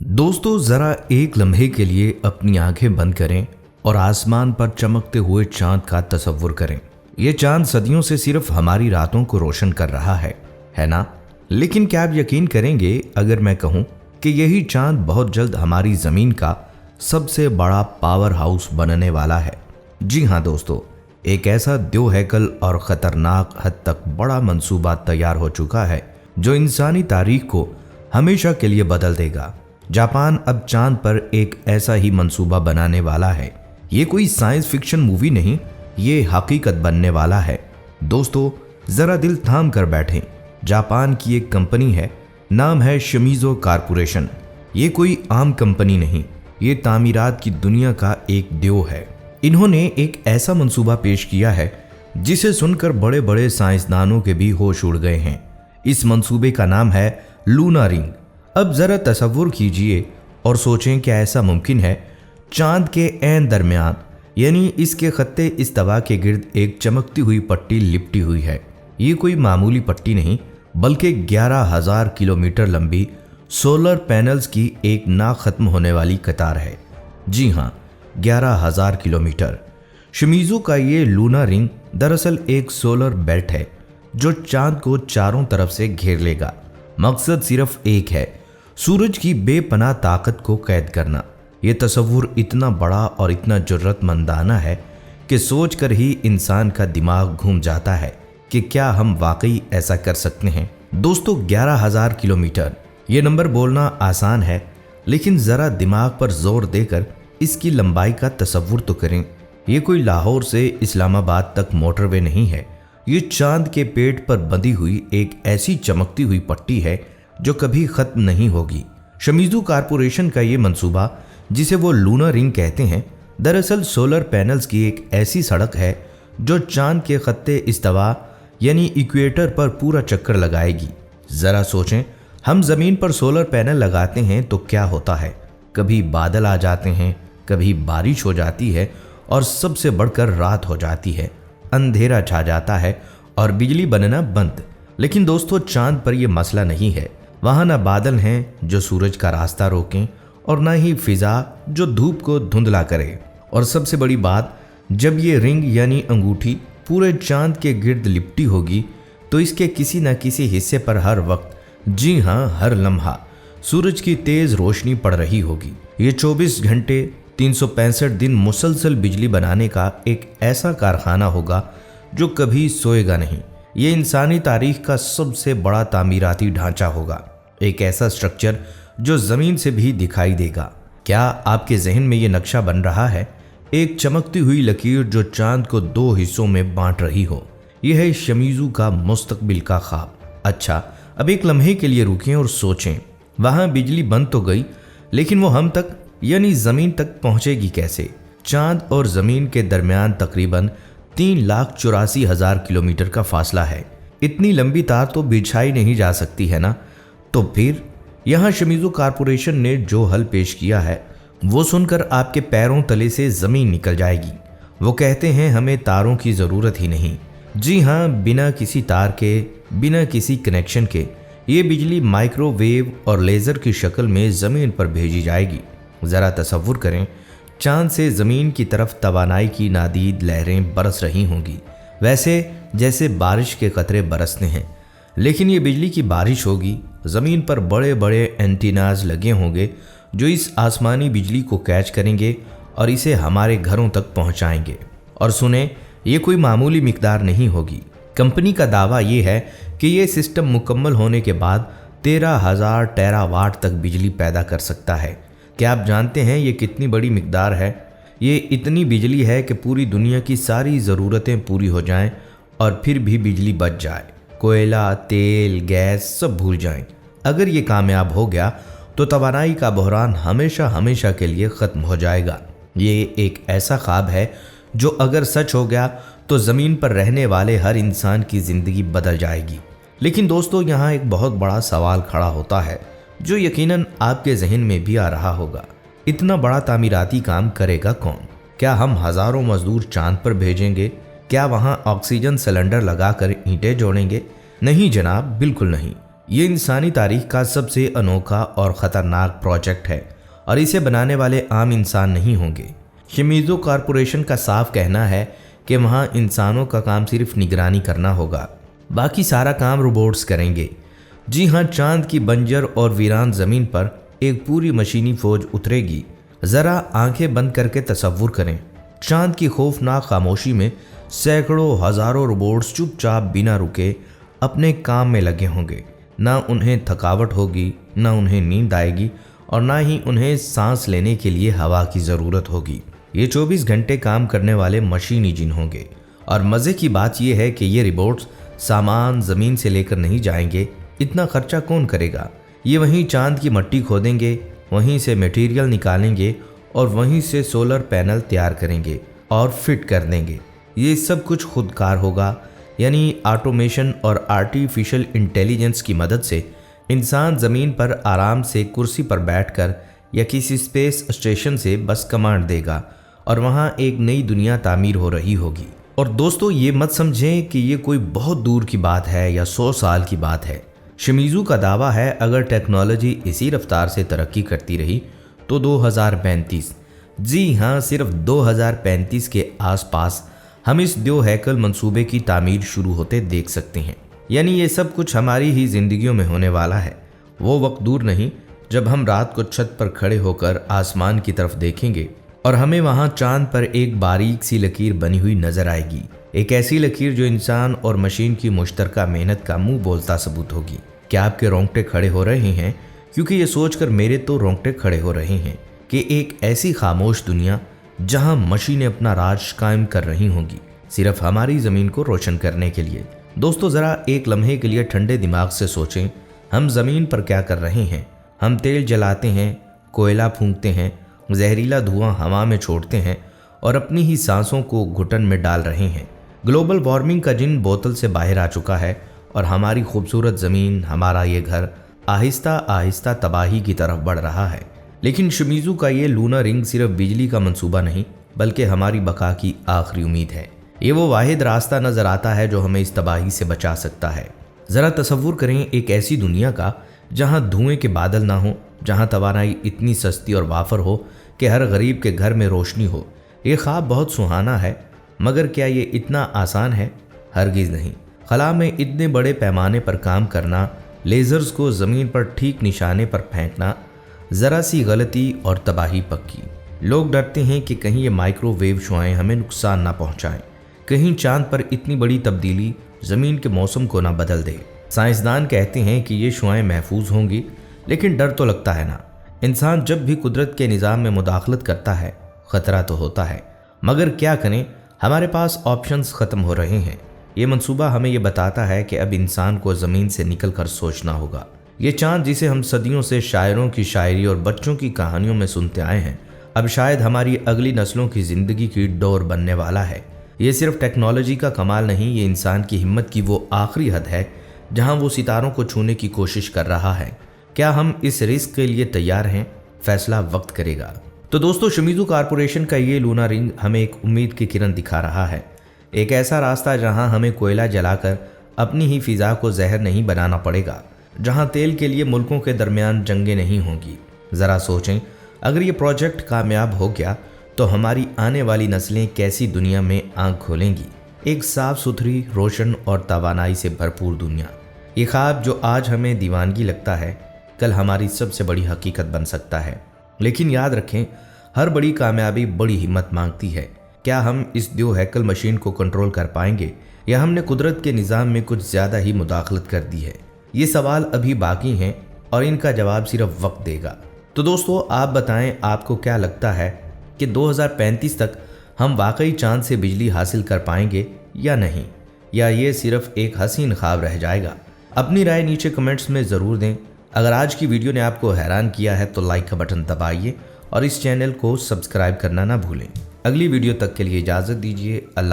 दोस्तों जरा एक लम्हे के लिए अपनी आंखें बंद करें और आसमान पर चमकते हुए चांद का तसव्वुर करें। ये चांद सदियों से सिर्फ हमारी रातों को रोशन कर रहा है ना? लेकिन क्या आप यकीन करेंगे अगर मैं कहूं कि यही चांद बहुत जल्द हमारी जमीन का सबसे बड़ा पावर हाउस बनने वाला है। जी हाँ दोस्तों, एक ऐसा द्योहैकल और खतरनाक हद तक बड़ा मंसूबा तैयार हो चुका है जो इंसानी तारीख को हमेशा के लिए बदल देगा। जापान अब चांद पर एक ऐसा ही मंसूबा बनाने वाला है। ये कोई साइंस फिक्शन मूवी नहीं, ये हकीकत बनने वाला है। दोस्तों जरा दिल थाम कर बैठें। जापान की एक कंपनी है, नाम है शिमीजो कारपोरेशन। ये कोई आम कंपनी नहीं, ये तामीरात की दुनिया का एक द्योह है। इन्होंने एक ऐसा मंसूबा पेश किया है जिसे सुनकर बड़े बड़े साइंसदानों के भी होश उड़ गए हैं। इस मंसूबे का नाम है लूना रिंग। अब जरा तसव्वुर कीजिए और सोचें क्या ऐसा मुमकिन है चांद के ऐन दरमियान यानी इसके खत्ते इस्तवा के गिर्द एक चमकती हुई पट्टी लिपटी हुई है। ये कोई मामूली पट्टी नहीं बल्कि 11,000 किलोमीटर लंबी सोलर पैनल्स की एक ना खत्म होने वाली कतार है। जी हाँ, 11,000 किलोमीटर। शिमीजो का ये लूना रिंग दरअसल एक सोलर बेल्ट है जो चांद को चारों तरफ से घेर लेगा। मकसद सिर्फ एक है, सूरज की बेपनाह ताकत को कैद करना। ये तस्वुर इतना बड़ा और इतना जुर्रतमंदाना है कि सोचकर ही इंसान का दिमाग घूम जाता है कि क्या हम वाकई ऐसा कर सकते हैं। दोस्तों 11,000 किलोमीटर, ये नंबर बोलना आसान है लेकिन ज़रा दिमाग पर जोर देकर इसकी लंबाई का तस्वुर तो करें। ये कोई लाहौर से इस्लामाबाद तक मोटरवे नहीं है, ये चांद के पेट पर बंधी हुई एक ऐसी चमकती हुई पट्टी है जो कभी खत्म नहीं होगी। शिमीजो कारपोरेशन का ये मंसूबा जिसे वो लूना रिंग कहते हैं दरअसल सोलर पैनल्स की एक ऐसी सड़क है जो चांद के खत्ते इस्तवा यानी इक्वेटर पर पूरा चक्कर लगाएगी। ज़रा सोचें, हम ज़मीन पर सोलर पैनल लगाते हैं तो क्या होता है, कभी बादल आ जाते हैं, कभी बारिश हो जाती है और सबसे बढ़कर रात हो जाती है, अंधेरा छा जाता है और बिजली बनना बंद। लेकिन दोस्तों चांद पर यह मसला नहीं है। वहाँ न बादल हैं जो सूरज का रास्ता रोकें और न ही फिजा जो धूप को धुंधला करे। और सबसे बड़ी बात, जब ये रिंग यानी अंगूठी पूरे चांद के गिर्द लिपटी होगी तो इसके किसी न किसी हिस्से पर हर वक्त, जी हाँ हर लम्हा, सूरज की तेज रोशनी पड़ रही होगी। ये 24 घंटे 365 दिन मुसलसल बिजली बनाने का एक ऐसा कारखाना होगा जो कभी सोएगा नहीं। ये इंसानी तारीख का सबसे बड़ा तामीराती ढांचा होगा, एक ऐसा स्ट्रक्चर जो ज़मीन से भी दिखाई देगा। क्या आपके जहन में ये नक्शा बन रहा है? एक चमकती हुई लकीर जो चांद को 2 हिस्सों में बांट रही हो। यह है शिमीजो का मुस्तकबिल का ख्वाब। अच्छा, अब एक लम्हे के लिए रुकें और सोचें, वहाँ बिजली बंद तो गई लेकिन वो हम तक यानी ज़मीन तक पहुँचेगी कैसे? चांद और ज़मीन के दरमियान तकरीबन 3,84,000 किलोमीटर का फासला है। इतनी लंबी तार तो बिछाई नहीं जा सकती है ना? तो फिर यहाँ शिमीजो कारपोरेशन ने जो हल पेश किया है वो सुनकर आपके पैरों तले से ज़मीन निकल जाएगी। वो कहते हैं हमें तारों की ज़रूरत ही नहीं। जी हाँ, बिना किसी तार के, बिना किसी कनेक्शन के ये बिजली माइक्रोवेव और लेज़र की शक्ल में ज़मीन पर भेजी जाएगी। ज़रा तसव्वुर करें, चांद से ज़मीन की तरफ तवानाई की नादीद लहरें बरस रही होंगी, वैसे जैसे बारिश के कतरे बरसते हैं। लेकिन ये बिजली की बारिश होगी। ज़मीन पर बड़े बड़े एंटीनाज लगे होंगे जो इस आसमानी बिजली को कैच करेंगे और इसे हमारे घरों तक पहुंचाएंगे। और सुने, ये कोई मामूली मिकदार नहीं होगी। कंपनी का दावा ये है कि ये सिस्टम मुकम्मल होने के बाद 13,000 टेरावाट तक बिजली पैदा कर सकता है। क्या आप जानते हैं ये कितनी बड़ी मिकदार है? ये इतनी बिजली है कि पूरी दुनिया की सारी ज़रूरतें पूरी हो जाएं और फिर भी बिजली बच जाए। कोयला, तेल, गैस सब भूल जाएं। अगर ये कामयाब हो गया तो तवानाई का बहरान हमेशा हमेशा के लिए ख़त्म हो जाएगा। ये एक ऐसा ख्वाब है जो अगर सच हो गया तो ज़मीन पर रहने वाले हर इंसान की ज़िंदगी बदल जाएगी। लेकिन दोस्तों यहाँ एक बहुत बड़ा सवाल खड़ा होता है जो यकीनन आपके जहन में भी आ रहा होगा। इतना बड़ा तामीराती काम करेगा कौन? क्या हम हज़ारों मजदूर चांद पर भेजेंगे? क्या वहाँ ऑक्सीजन सिलेंडर लगाकर ईंटें जोड़ेंगे? नहीं जनाब, बिल्कुल नहीं। ये इंसानी तारीख का सबसे अनोखा और ख़तरनाक प्रोजेक्ट है और इसे बनाने वाले आम इंसान नहीं होंगे। शिमीज़ू कॉरपोरेशन का साफ कहना है कि वहाँ इंसानों का काम सिर्फ निगरानी करना होगा, बाकी सारा काम रोबोट्स करेंगे। जी हाँ, चांद की बंजर और वीरान ज़मीन पर एक पूरी मशीनी फौज उतरेगी। ज़रा आंखें बंद करके तसव्वुर करें, चांद की खौफनाक खामोशी में सैकड़ों हज़ारों रोबोट्स चुपचाप बिना रुके अपने काम में लगे होंगे। ना उन्हें थकावट होगी, ना उन्हें नींद आएगी और ना ही उन्हें सांस लेने के लिए हवा की ज़रूरत होगी। ये 24 घंटे काम करने वाले मशीनी जिन होंगे। और मज़े की बात यह है कि ये रोबोट्स सामान ज़मीन से लेकर नहीं जाएंगे। इतना खर्चा कौन करेगा? ये वहीं चांद की मिट्टी खोदेंगे, वहीं से मटेरियल निकालेंगे और वहीं से सोलर पैनल तैयार करेंगे और फिट कर देंगे। ये सब कुछ खुदकार होगा, यानी ऑटोमेशन और आर्टिफिशियल इंटेलिजेंस की मदद से इंसान ज़मीन पर आराम से कुर्सी पर बैठकर या किसी स्पेस स्टेशन से बस कमांड देगा और वहाँ एक नई दुनिया तामीर हो रही होगी। और दोस्तों, ये मत समझें कि ये कोई बहुत दूर की बात है या 100 साल की बात है। शिमीज़ू का दावा है अगर टेक्नोलॉजी इसी रफ्तार से तरक्की करती रही तो 2035, जी हाँ सिर्फ 2035 के आसपास हम इस दो हैकल मंसूबे की तामीर शुरू होते देख सकते हैं। यानी ये सब कुछ हमारी ही जिंदगियों में होने वाला है। वो वक्त दूर नहीं जब हम रात को छत पर खड़े होकर आसमान की तरफ देखेंगे और हमें वहाँ चांद पर एक बारीक सी लकीर बनी हुई नजर आएगी। एक ऐसी लकीर जो इंसान और मशीन की मुश्तरका मेहनत का मुंह बोलता सबूत होगी। क्या आपके रोंगटे खड़े हो रहे हैं? क्योंकि ये सोचकर मेरे तो रोंगटे खड़े हो रहे हैं कि एक ऐसी खामोश दुनिया जहां मशीनें अपना राज कायम कर रही होंगी, सिर्फ हमारी ज़मीन को रोशन करने के लिए। दोस्तों, ज़रा एक लम्हे के लिए ठंडे दिमाग से सोचें, हम ज़मीन पर क्या कर रहे हैं? हम तेल जलाते हैं, कोयला फूंकते हैं, जहरीला धुआं हवा में छोड़ते हैं और अपनी ही सांसों को घुटन में डाल रहे हैं। ग्लोबल वार्मिंग का जिन बोतल से बाहर आ चुका है और हमारी खूबसूरत ज़मीन, हमारा ये घर आहिस्ता आहिस्ता तबाही की तरफ बढ़ रहा है। लेकिन शिमीज़ू का ये लूना रिंग सिर्फ बिजली का मंसूबा नहीं, बल्कि हमारी बका की आखिरी उम्मीद है। ये वो वाहिद रास्ता नज़र आता है जो हमें इस तबाही से बचा सकता है। ज़रा तसव्वुर करें एक ऐसी दुनिया का जहाँ धुएं के बादल ना हो, जहाँ तवानाई इतनी सस्ती और वाफर हो कि हर गरीब के घर में रोशनी हो। ये ख्वाब बहुत सुहाना है, मगर क्या ये इतना आसान है? हरगिज़ नहीं। खला में इतने बड़े पैमाने पर काम करना, लेज़र्स को ज़मीन पर ठीक निशाने पर फेंकना, ज़रा सी गलती और तबाही पक्की। लोग डरते हैं कि कहीं ये माइक्रोवेव शुआएं हमें नुकसान ना पहुंचाएं, कहीं चांद पर इतनी बड़ी तब्दीली ज़मीन के मौसम को ना बदल दे। साइंसदान कहते हैं कि ये शुआएं महफूज होंगी, लेकिन डर तो लगता है ना। इंसान जब भी कुदरत के निज़ाम में मुदाखलत करता है, ख़तरा तो होता है, मगर क्या करें, हमारे पास ऑप्शंस ख़त्म हो रहे हैं। ये मंसूबा हमें ये बताता है कि अब इंसान को ज़मीन से निकल कर सोचना होगा। ये चांद जिसे हम सदियों से शायरों की शायरी और बच्चों की कहानियों में सुनते आए हैं, अब शायद हमारी अगली नस्लों की ज़िंदगी की डोर बनने वाला है। ये सिर्फ टेक्नोलॉजी का कमाल नहीं, ये इंसान की हिम्मत की वो आखिरी हद है जहां वो सितारों को छूने की कोशिश कर रहा है। क्या हम इस रिस्क के लिए तैयार हैं? फैसला वक्त करेगा। तो दोस्तों, शिमीज़ू कॉरपोरेशन का ये लूना रिंग हमें एक उम्मीद की किरण दिखा रहा है। एक ऐसा रास्ता जहां हमें कोयला जलाकर अपनी ही फिजा को जहर नहीं बनाना पड़ेगा, जहां तेल के लिए मुल्कों के दरमियान जंगें नहीं होंगी। ज़रा सोचें, अगर ये प्रोजेक्ट कामयाब हो गया तो हमारी आने वाली नस्लें कैसी दुनिया में आंख खोलेंगी। एक साफ सुथरी, रोशन और तवानाई से भरपूर दुनिया। ये ख्वाब जो आज हमें दीवानगी लगता है, कल हमारी सबसे बड़ी हकीकत बन सकता है। लेकिन याद रखें, हर बड़ी कामयाबी बड़ी हिम्मत मांगती है। क्या हम इस दो हैकल मशीन को कंट्रोल कर पाएंगे या हमने कुदरत के निज़ाम में कुछ ज़्यादा ही मुदाखलत कर दी है? ये सवाल अभी बाकी हैं और इनका जवाब सिर्फ वक्त देगा। तो दोस्तों, आप बताएं, आपको क्या लगता है कि 2035 तक हम वाकई चांद से बिजली हासिल कर पाएंगे या नहीं, या ये सिर्फ एक हसीन ख्वाब रह जाएगा? अपनी राय नीचे कमेंट्स में ज़रूर दें। अगर आज की वीडियो ने आपको हैरान किया है तो लाइक का बटन दबाइए और इस चैनल को सब्सक्राइब करना ना भूलें। अगली वीडियो तक के लिए इजाज़त दीजिए। अल्लाह।